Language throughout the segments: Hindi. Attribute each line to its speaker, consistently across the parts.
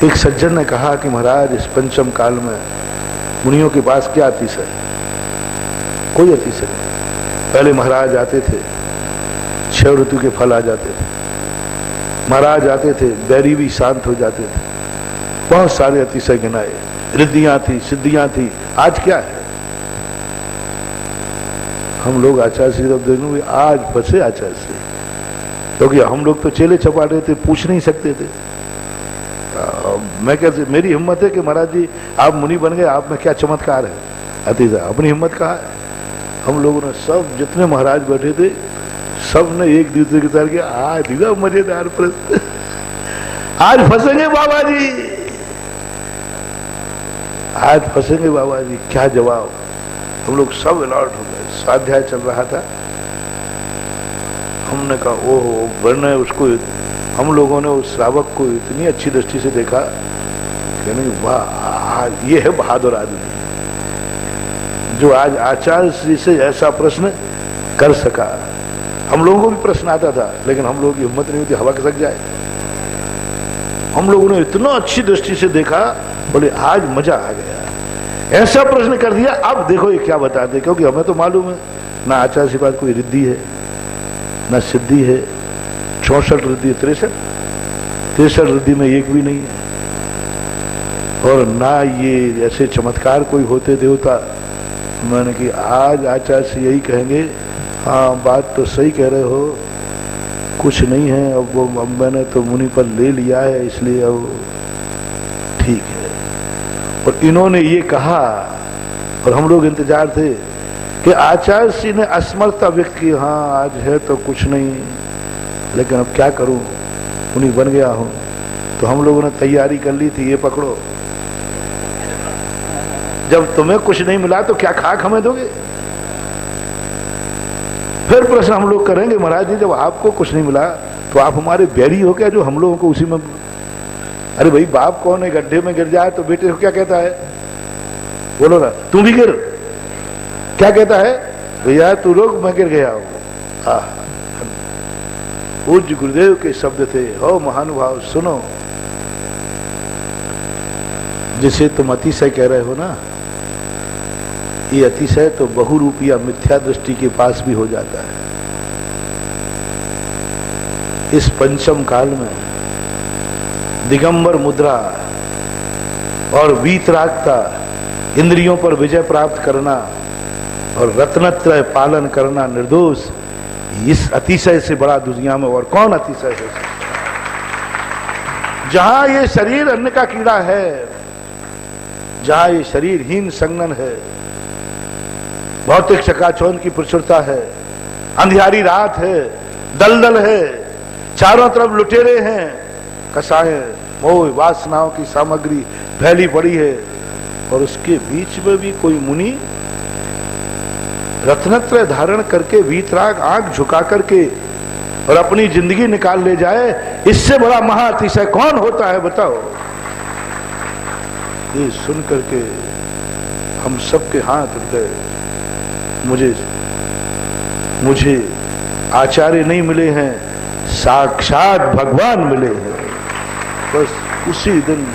Speaker 1: एक सज्जन ने कहा कि महाराज इस पंचम काल में मुनियों के पास क्या अतिशय है? कोई अतिशय नहीं। पहले महाराज आते थे, 6 ऋतु के फल आ जाते थे, महाराज आते थे, बैरी भी शांत हो जाते थे, बहुत सारे अतिशय गिनाए, रिद्धियां थी, सिद्धियां थी। आज क्या है? हम लोग आचार्य श्री देव आज फंसे आचार्य श्री, क्योंकि हम लोग तो चेले चपाटे थे, पूछ नहीं सकते थे। मैं कैसे, मेरी हिम्मत है कि महाराज जी आप मुनि बन गए, आप में क्या चमत्कार है? अतिशय अपनी हिम्मत कहा है? हम लोगों ने सब जितने महाराज बैठे थे सब ने एक दूसरे की तरह किया, आज दिया मजेदार प्रश्न, आज फंसेंगे बाबा जी, आज फंसेंगे बाबा जी, क्या जवाब? हम लोग सब अलर्ट हो गए। स्वाध्याय चल रहा था, हमने कहा ओहो, वरना उसको, हम लोगों ने उस श्रावक को इतनी अच्छी दृष्टि से देखा कि नहीं, वाह, ये है बहादुर आदमी जो आज आचार्य श्री से ऐसा प्रश्न कर सका। हम लोगों को भी प्रश्न आता था, लेकिन हम लोगों की हिम्मत नहीं होती, हवा खसक जाए। हम लोगों ने इतना अच्छी दृष्टि से देखा, बोले आज मजा आ गया, ऐसा प्रश्न कर दिया, अब देखो ये क्या बताते। क्योंकि हमें तो मालूम है ना आचार्य के पास कोई रिद्धि है ना सिद्धि है। 64 रिद्धि, 63 रिद्धि में एक भी नहीं है, और ना ये ऐसे चमत्कार कोई होते देवता। मैंने कि आज आचार्य से यही कहेंगे, हाँ बात तो सही कह रहे हो, कुछ नहीं है, अब वो मैंने तो मुनि पर ले लिया है, इसलिए अब ठीक है। और इन्होंने ये कहा, और हम लोग इंतजार थे कि आचार्य श्री ने असमर्थता व्यक्त की, हाँ आज है तो कुछ नहीं, लेकिन अब क्या करूं, मुनि बन गया हूं। तो हम लोगों ने तैयारी कर ली थी, ये पकड़ो, जब तुम्हें कुछ नहीं मिला तो क्या खाक हमें दोगे? फिर प्रश्न हम लोग करेंगे, महाराज जी जब आपको कुछ नहीं मिला तो आप हमारे बैरी हो क्या जो हम लोगों को उसी में? अरे भाई, बाप कौन है, गड्ढे में गिर जाए तो बेटे को क्या कहता है? बोलो ना, तू भी गिर, क्या कहता है? भैया तू रोक, मैं गिर गया हूं। पूज्य गुरुदेव के शब्द थे, हो महानुभाव सुनो, जिसे तुम अतिशय कह रहे हो ना, ये अतिशय तो बहुरूपिया मिथ्या दृष्टि के पास भी हो जाता है। इस पंचम काल में दिगंबर मुद्रा और वीतरागता, इंद्रियों पर विजय प्राप्त करना और रत्नत्रय पालन करना निर्दोष, इस अतिशय से बड़ा दुनिया में और कौन अतिशय है? जहां ये शरीर अन्न का कीड़ा है, जहां ये शरीर हीन संगन है, भौतिक चकाचौंध की प्रचुरता है, अंधियारी रात है, दलदल है, चारों तरफ लुटेरे हैं, कसाए मोह वासनाओं की सामग्री फैली पड़ी है, और उसके बीच में भी कोई मुनि रत्नत्रय धारण करके वीतराग आंख झुका करके और अपनी जिंदगी निकाल ले जाए, इससे बड़ा महाअतिशय कौन होता है बताओ? ये सुन करके हम सबके हाथ उठ गए। मुझे आचार्य नहीं मिले हैं, साक्षात भगवान मिले हैं। बस उसी दिन,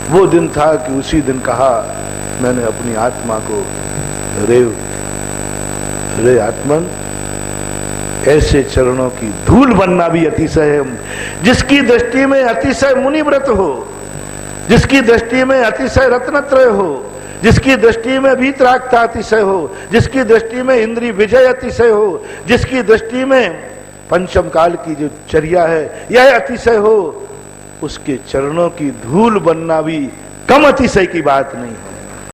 Speaker 1: वो दिन था कि उसी दिन कहा मैंने अपनी आत्मा को, रे आत्मन, ऐसे चरणों की धूल बनना भी अतिशय है। जिसकी दृष्टि में अतिशय मुनिव्रत हो, जिसकी दृष्टि में अतिशय रत्नत्रय हो, जिसकी दृष्टि में वीतरागता अतिशय हो, जिसकी दृष्टि में इंद्रिय विजय अतिशय हो, जिसकी दृष्टि में पंचम काल की जो चर्या है यह अतिशय हो, उसके चरणों की धूल बनना भी कम अतिशय की बात नहीं है।